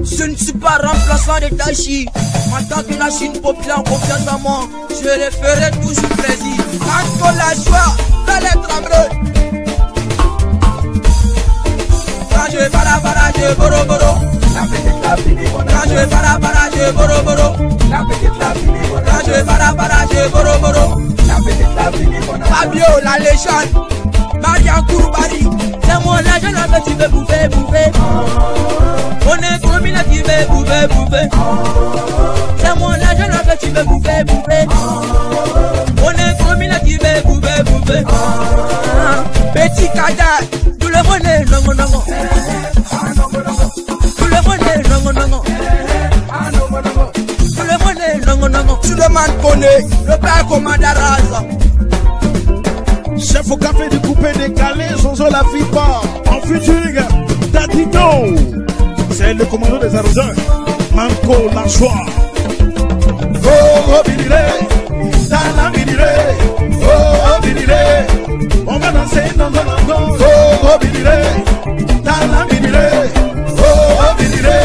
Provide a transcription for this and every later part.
Je ne suis pas remplaçant de Tachi. En tant que la Chine populaire en confiance en moi, je les ferai toujours plaisir. Encore la joie, belle être amoureux. Quand je bara, je boro boro. La petite la fini, quand je bara, je boro boro. La petite la fini, quand je bara, je boro boro. La petite la fini, Fabio, la légende. Marian Kouroubari. C'est mon argent là que tu veux bouffer, bouffer. On est combien là qui veut bouffer, bouffer. C'est mon argent là que tu veux bouffer, bouffer. On est combien là qui veut bouffer, bouffer. Petit cadavre, tout le monde est non, non, non. Tout le monde est non, non, non. Tout le monde est non, non, non. Tout le monde connaît le père commandant Raza. Chef au café du coupé décalé, Zonzo la Fipa. En featuring, Dadito. C'est le commandant des arroseurs. Manco la joie. Oh, oh, Biliré. Tala Biliré. Oh, oh, Biliré. On va danser, non, non, non, non. Oh, oh, Biliré. Tala Biliré. Oh, oh, Biliré.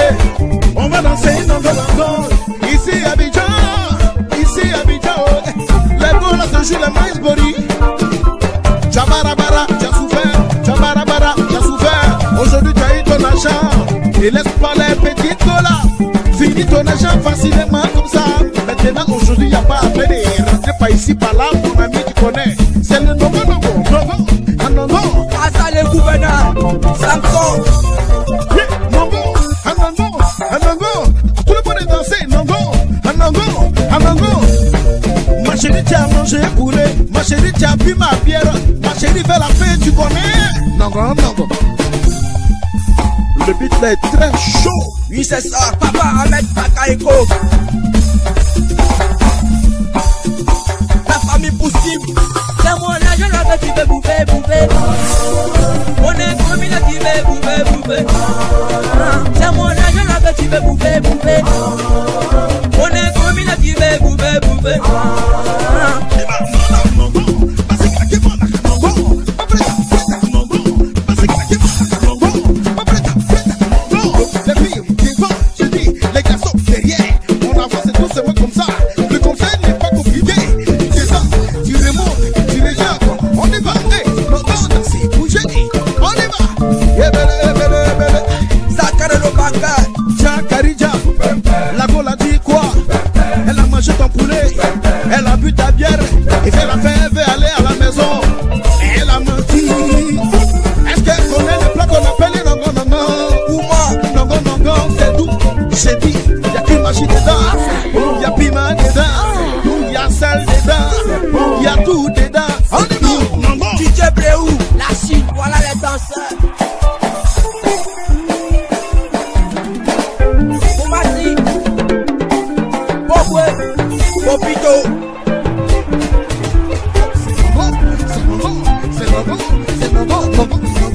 On va danser, non, non, non, non. Ici Abidjan. Ici Abidjan. Les gars là se jouent les maïs body. Jabarabara, tu as souffert. Jabarabara, tu as souffert. Aujourd'hui, tu as eu ton argent. Et laisse pas les petites colas. Finis ton argent facilement comme ça. Maintenant, aujourd'hui, il n'y a pas à peiner. Rentrez pas ici, par là, mon ami, tu connais. C'est le Nongo, Nongo, Nongo, ah Nongo. Ah, ça, le gouverneur. Samson. Nongo, ah Nongo, ah Nongo. Tout le monde est dansé, Nongo, ah Nongo, ah Nongo. Ma chérie, tu as mangé poulet. Ma chérie, tu as bu ma bière. Ma chérie, fait la fête, tu connais. Nongo, Nongo. Le beat là est très chaud. Oui, c'est ça. Papa Ahmed Bakaïko. La famille possible. C'est mon argent là que tu veux bouffer, bouffer. On est combien là qui veut bouffer, bouffer. C'est mon argent là que tu veux bouffer, bouffer. On est combien là qui veut bouffer, bouffer. La Gola dit quoi? Elle a mangé ton poulet, elle a bu ta bière, et fait la fin, elle veut aller à la maison. Elle a menti. Est-ce qu'elle connaît le plat qu'on appelle Nongo Nongo? Ou moi? Nongo Nongo, c'est doux. J'ai dit, y'a qu'une machine dedans, y'a piment dedans, y'a sel dedans, y'a tout dedans. On est bon. DJ Bréou, la Chine, voilà les danseurs. Popito. C'est Nongo, c'est Nongo, c'est Nongo, c'est Nongo, Nongo.